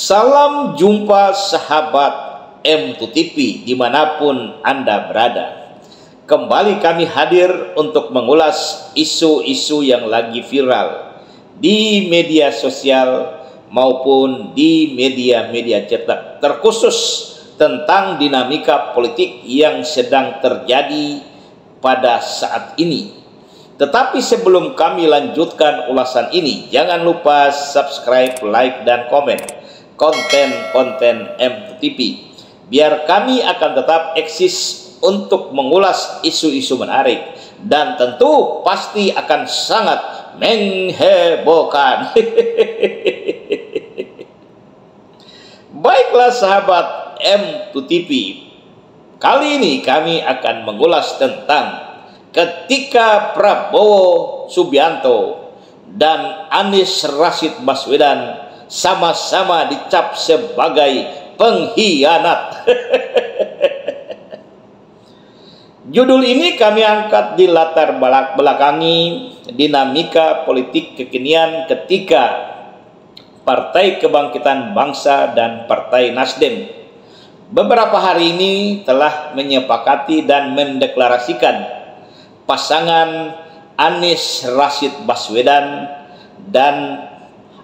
Salam jumpa sahabat M2TV dimanapun Anda berada. Kembali kami hadir untuk mengulas isu-isu yang lagi viral di media sosial maupun di media-media cetak, terkhusus tentang dinamika politik yang sedang terjadi pada saat ini. Tetapi sebelum kami lanjutkan ulasan ini, jangan lupa subscribe, like, dan komen konten-konten M2TV, biar kami akan tetap eksis untuk mengulas isu-isu menarik dan tentu pasti akan sangat menghebohkan. Baiklah sahabat M2TV, kali ini kami akan mengulas tentang ketika Prabowo Subianto dan Anies Rashid Baswedan sama-sama dicap sebagai pengkhianat. Judul ini kami angkat di latar belakangi dinamika politik kekinian ketika Partai Kebangkitan Bangsa dan Partai Nasdem beberapa hari ini telah menyepakati dan mendeklarasikan pasangan Anies Rashid Baswedan dan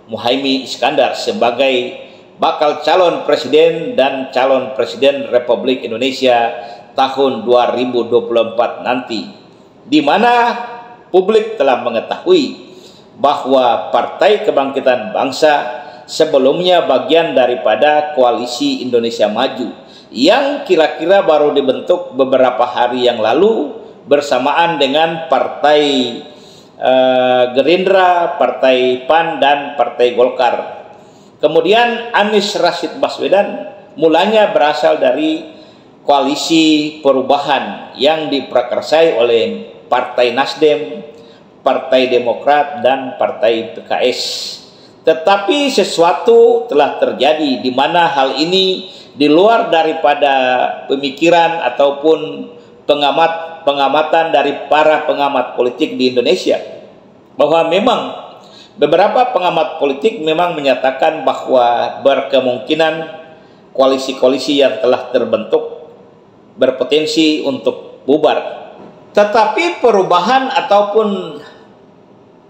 Muhaimin Iskandar sebagai bakal calon presiden dan calon presiden Republik Indonesia tahun 2024 nanti, di mana publik telah mengetahui bahwa Partai Kebangkitan Bangsa sebelumnya bagian daripada Koalisi Indonesia Maju yang kira-kira baru dibentuk beberapa hari yang lalu bersamaan dengan Partai Gerindra, Partai PAN, dan Partai Golkar. Kemudian Anies Rashid Baswedan mulanya berasal dari Koalisi Perubahan yang diprakarsai oleh Partai Nasdem, Partai Demokrat, dan Partai PKS. Tetapi sesuatu telah terjadi di mana hal ini di luar daripada pemikiran ataupun pengamatan dari para pengamat politik di Indonesia, bahwa memang beberapa pengamat politik memang menyatakan bahwa berkemungkinan koalisi-koalisi yang telah terbentuk berpotensi untuk bubar. Tetapi perubahan ataupun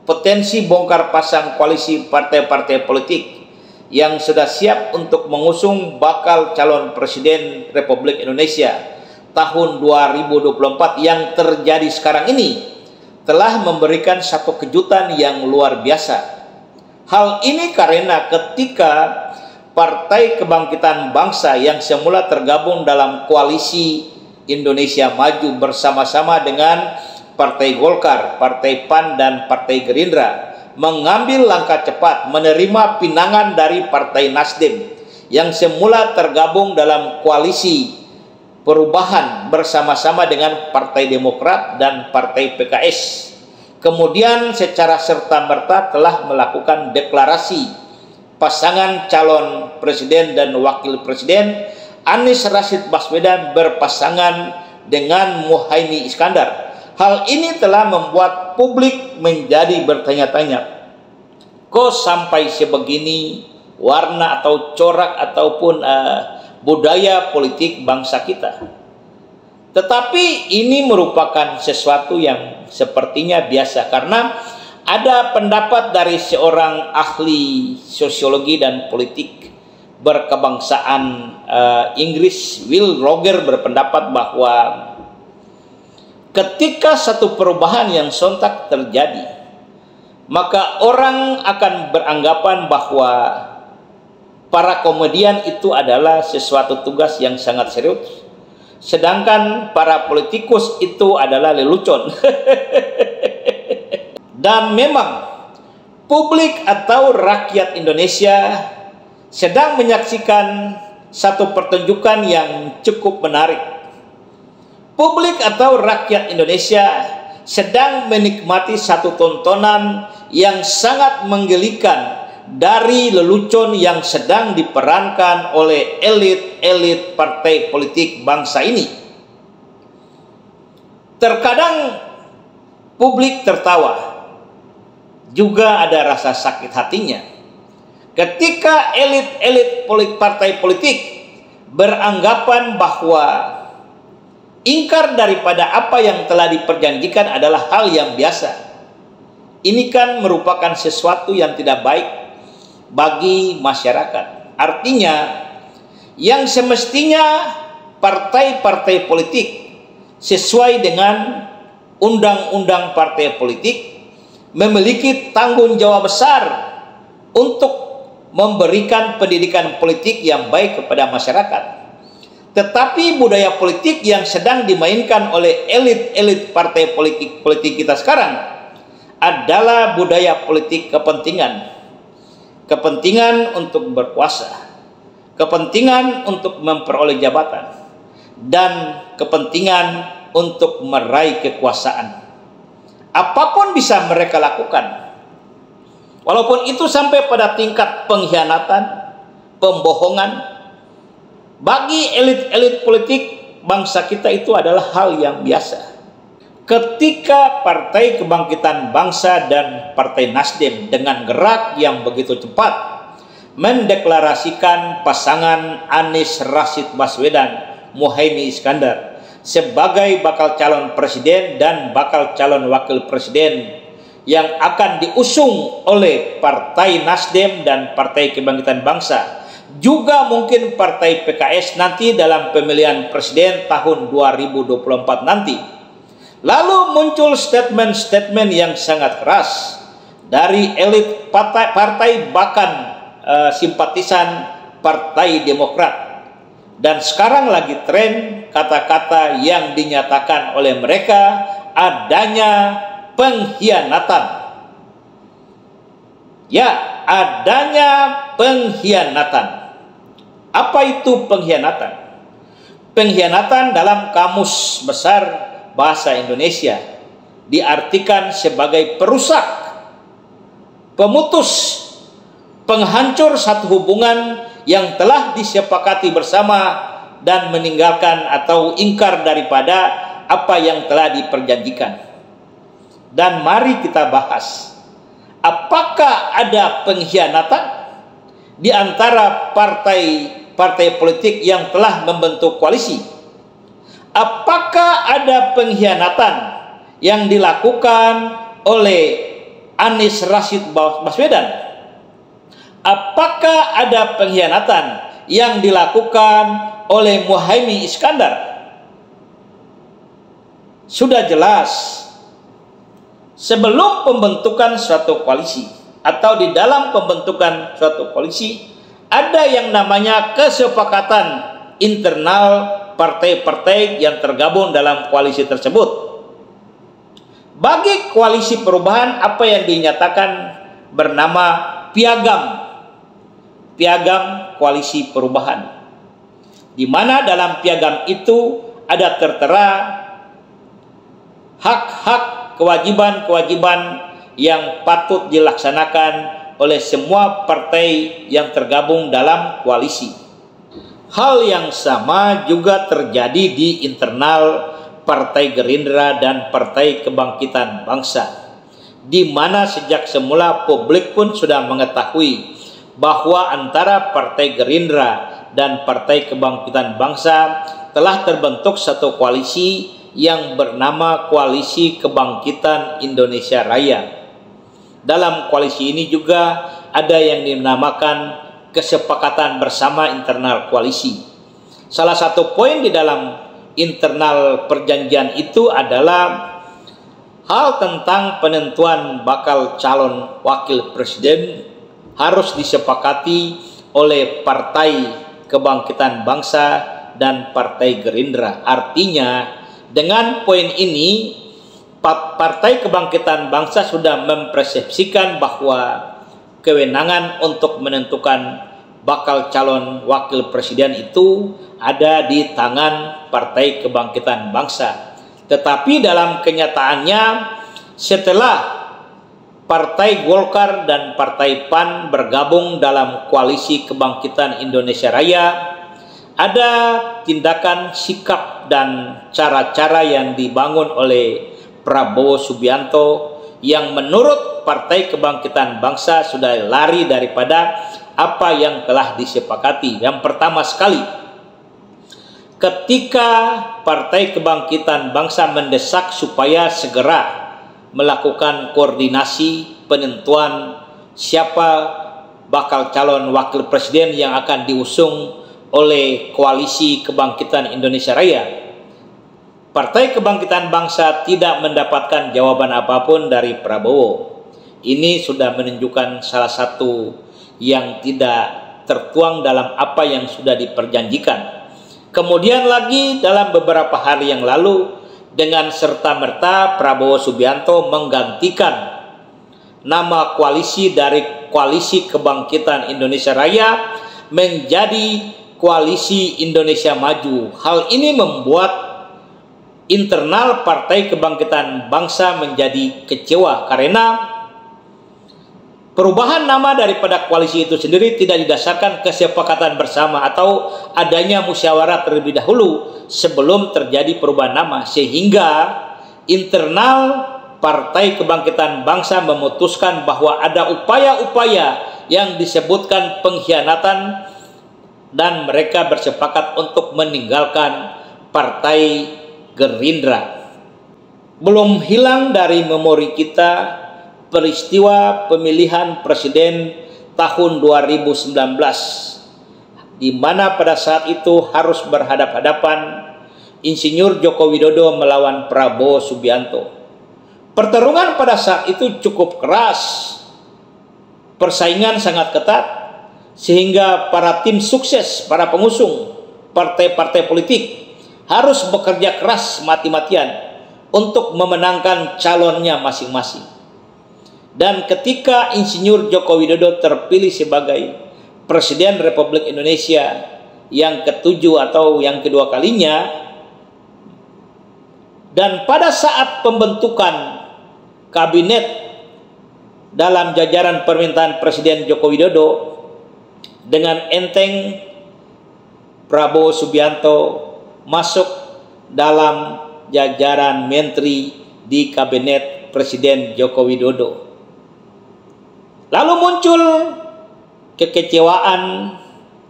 potensi bongkar pasang koalisi partai-partai politik yang sudah siap untuk mengusung bakal calon presiden Republik Indonesia tahun 2024 yang terjadi sekarang ini telah memberikan satu kejutan yang luar biasa. Hal ini karena ketika Partai Kebangkitan Bangsa yang semula tergabung dalam Koalisi Indonesia Maju bersama-sama dengan Partai Golkar, Partai PAN, dan Partai Gerindra mengambil langkah cepat menerima pinangan dari Partai Nasdem yang semula tergabung dalam Koalisi Perubahan bersama-sama dengan Partai Demokrat dan Partai PKS. Kemudian secara serta-merta telah melakukan deklarasi pasangan calon presiden dan wakil presiden Anies Rashid Baswedan berpasangan dengan Muhaimin Iskandar. Hal ini telah membuat publik menjadi bertanya-tanya, kok sampai sebegini warna atau corak ataupun budaya politik bangsa kita. Tetapi ini merupakan sesuatu yang sepertinya biasa karena ada pendapat dari seorang ahli sosiologi dan politik berkebangsaan Inggris, Will Rogers, berpendapat bahwa ketika satu perubahan yang sontak terjadi, maka orang akan beranggapan bahwa para komedian itu adalah sesuatu tugas yang sangat serius, sedangkan para politikus itu adalah lelucon. Dan memang publik atau rakyat Indonesia sedang menyaksikan satu pertunjukan yang cukup menarik. Publik atau rakyat Indonesia sedang menikmati satu tontonan yang sangat menggelikan dari lelucon yang sedang diperankan oleh elit-elit partai politik bangsa ini. Terkadang publik tertawa, juga ada rasa sakit hatinya Ketika elit-elit partai politik beranggapan bahwa ingkar daripada apa yang telah diperjanjikan adalah hal yang biasa, ini kan merupakan sesuatu yang tidak baik bagi masyarakat. Artinya, yang semestinya partai-partai politik sesuai dengan undang-undang partai politik memiliki tanggung jawab besar untuk memberikan pendidikan politik yang baik kepada masyarakat. Tetapi budaya politik yang sedang dimainkan oleh elit-elit partai politik kita sekarang adalah budaya politik kepentingan. Kepentingan untuk berkuasa, kepentingan untuk memperoleh jabatan, dan kepentingan untuk meraih kekuasaan. Apapun bisa mereka lakukan. Walaupun itu sampai pada tingkat pengkhianatan, pembohongan, bagi elit-elit politik bangsa kita itu adalah hal yang biasa. Ketika Partai Kebangkitan Bangsa dan Partai Nasdem dengan gerak yang begitu cepat mendeklarasikan pasangan Anies Rashid Baswedan Muhaimin Iskandar sebagai bakal calon presiden dan bakal calon wakil presiden yang akan diusung oleh Partai Nasdem dan Partai Kebangkitan Bangsa, juga mungkin Partai PKS nanti dalam pemilihan presiden tahun 2024 nanti. Lalu muncul statement-statement yang sangat keras dari elit partai bahkan simpatisan Partai Demokrat. Dan sekarang lagi tren kata-kata yang dinyatakan oleh mereka adanya pengkhianatan. Ya, adanya pengkhianatan. Apa itu pengkhianatan? Pengkhianatan dalam Kamus Besar Bahasa Indonesia diartikan sebagai perusak, pemutus, penghancur satu hubungan yang telah disepakati bersama dan meninggalkan atau ingkar daripada apa yang telah diperjanjikan. Dan mari kita bahas, apakah ada pengkhianatan di antara partai politik yang telah membentuk koalisi? Apakah ada pengkhianatan yang dilakukan oleh Anies Rashid Baswedan? Apakah ada pengkhianatan yang dilakukan oleh Muhaimin Iskandar? Sudah jelas, sebelum pembentukan suatu koalisi atau di dalam pembentukan suatu koalisi ada yang namanya kesepakatan internal partai-partai yang tergabung dalam koalisi tersebut. Bagi koalisi perubahan, apa yang dinyatakan bernama piagam koalisi perubahan, di mana dalam piagam itu ada tertera hak-hak, kewajiban-kewajiban yang patut dilaksanakan oleh semua partai yang tergabung dalam koalisi. Hal yang sama juga terjadi di internal Partai Gerindra dan Partai Kebangkitan Bangsa, di mana sejak semula publik pun sudah mengetahui bahwa antara Partai Gerindra dan Partai Kebangkitan Bangsa telah terbentuk satu koalisi yang bernama Koalisi Kebangkitan Indonesia Raya. Dalam koalisi ini juga ada yang dinamakan kesepakatan bersama internal koalisi. Salah satu poin di dalam internal perjanjian itu adalah hal tentang penentuan bakal calon wakil presiden harus disepakati oleh Partai Kebangkitan Bangsa dan Partai Gerindra. Artinya, dengan poin ini Partai Kebangkitan Bangsa sudah mempersepsikan bahwa kewenangan untuk menentukan bakal calon wakil presiden itu ada di tangan Partai Kebangkitan Bangsa. Tetapi dalam kenyataannya, setelah Partai Golkar dan Partai PAN bergabung dalam Koalisi Kebangkitan Indonesia Raya, ada tindakan, sikap, dan cara-cara yang dibangun oleh Prabowo Subianto yang menurut Partai Kebangkitan Bangsa sudah lari daripada apa yang telah disepakati. Yang pertama sekali, ketika Partai Kebangkitan Bangsa mendesak supaya segera melakukan koordinasi penentuan siapa bakal calon wakil presiden yang akan diusung oleh Koalisi Kebangkitan Indonesia Raya, Partai Kebangkitan Bangsa tidak mendapatkan jawaban apapun dari Prabowo. Ini sudah menunjukkan salah satu yang tidak tertuang dalam apa yang sudah diperjanjikan. Kemudian lagi dalam beberapa hari yang lalu, dengan serta-merta Prabowo Subianto menggantikan nama koalisi dari Koalisi Kebangkitan Indonesia Raya menjadi Koalisi Indonesia Maju. Hal ini membuat internal Partai Kebangkitan Bangsa menjadi kecewa karena perubahan nama daripada koalisi itu sendiri tidak didasarkan kesepakatan bersama atau adanya musyawarah terlebih dahulu sebelum terjadi perubahan nama, sehingga internal Partai Kebangkitan Bangsa memutuskan bahwa ada upaya-upaya yang disebutkan pengkhianatan dan mereka bersepakat untuk meninggalkan Partai Gerindra. Belum hilang dari memori kita peristiwa pemilihan presiden tahun 2019, di mana pada saat itu harus berhadapan Insinyur Joko Widodo melawan Prabowo Subianto. Pertarungan pada saat itu cukup keras, persaingan sangat ketat, sehingga para tim sukses, para pengusung partai-partai politik harus bekerja keras mati-matian untuk memenangkan calonnya masing-masing. Dan ketika Insinyur Joko Widodo terpilih sebagai Presiden Republik Indonesia yang ketujuh atau yang kedua kalinya, dan pada saat pembentukan kabinet dalam jajaran pemerintahan Presiden Joko Widodo, dengan enteng Prabowo Subianto masuk dalam jajaran menteri di kabinet Presiden Joko Widodo. Lalu muncul kekecewaan,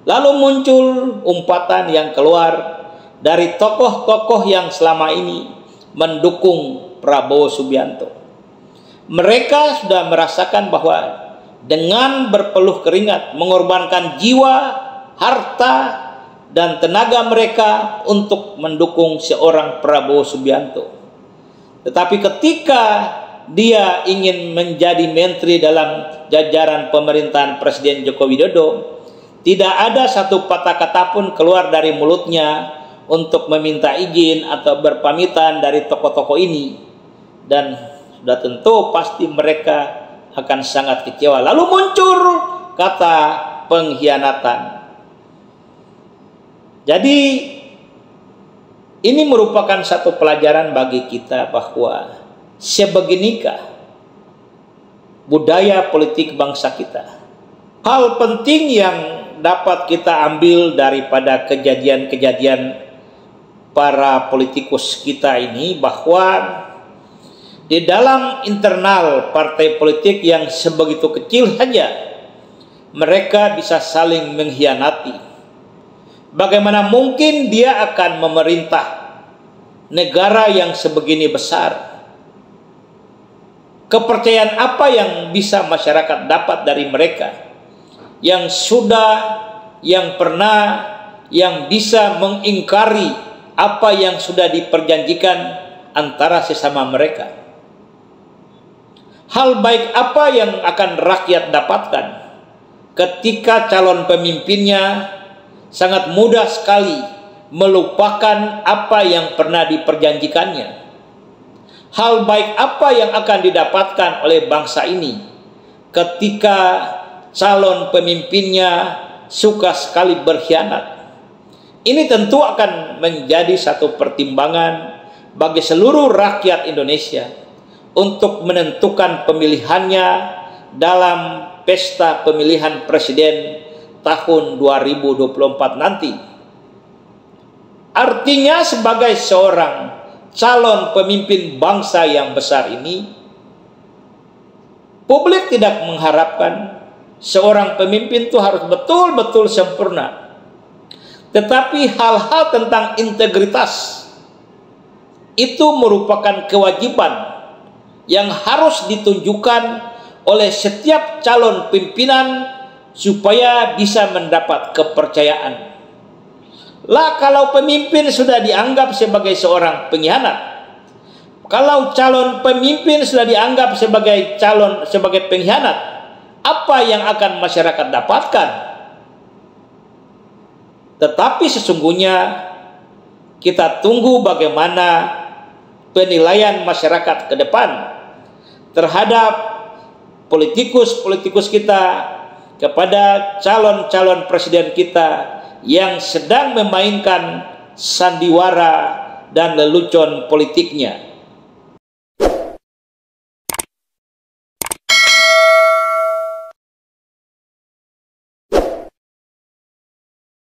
lalu muncul umpatan yang keluar dari tokoh-tokoh yang selama ini mendukung Prabowo Subianto. Mereka sudah merasakan bahwa dengan berpeluh keringat, mengorbankan jiwa, harta, dan tenaga mereka untuk mendukung seorang Prabowo Subianto. Tetapi ketika dia ingin menjadi menteri dalam jajaran pemerintahan Presiden Joko Widodo, tidak ada satu patah kata pun keluar dari mulutnya untuk meminta izin atau berpamitan dari tokoh-tokoh ini. Dan sudah tentu pasti mereka akan sangat kecewa. Lalu muncul kata pengkhianatan. Jadi ini merupakan satu pelajaran bagi kita bahwa sebeginikah budaya politik bangsa kita. Hal penting yang dapat kita ambil daripada kejadian-kejadian para politikus kita ini, bahwa di dalam internal partai politik yang sebegitu kecil saja mereka bisa saling mengkhianati. Bagaimana mungkin dia akan memerintah negara yang sebegini besar? Kepercayaan apa yang bisa masyarakat dapat dari mereka yang sudah, yang pernah, yang bisa mengingkari apa yang sudah diperjanjikan antara sesama mereka? Hal baik apa yang akan rakyat dapatkan ketika calon pemimpinnya sangat mudah sekali melupakan apa yang pernah diperjanjikannya? Hal baik apa yang akan didapatkan oleh bangsa ini ketika calon pemimpinnya suka sekali berkhianat? Ini tentu akan menjadi satu pertimbangan bagi seluruh rakyat Indonesia untuk menentukan pemilihannya dalam pesta pemilihan presiden tahun 2024 nanti. Artinya sebagai seorang calon pemimpin bangsa yang besar ini, Publik tidak mengharapkan seorang pemimpin itu harus betul-betul sempurna. Tetapi hal-hal tentang integritas itu merupakan kewajiban yang harus ditunjukkan oleh setiap calon pimpinan supaya bisa mendapat kepercayaan. Lah kalau pemimpin sudah dianggap sebagai seorang pengkhianat, kalau calon pemimpin sudah dianggap sebagai pengkhianat, apa yang akan masyarakat dapatkan? Tetapi sesungguhnya kita tunggu bagaimana penilaian masyarakat ke depan terhadap politikus-politikus kita, kepada calon-calon presiden kita yang sedang memainkan sandiwara dan lelucon politiknya.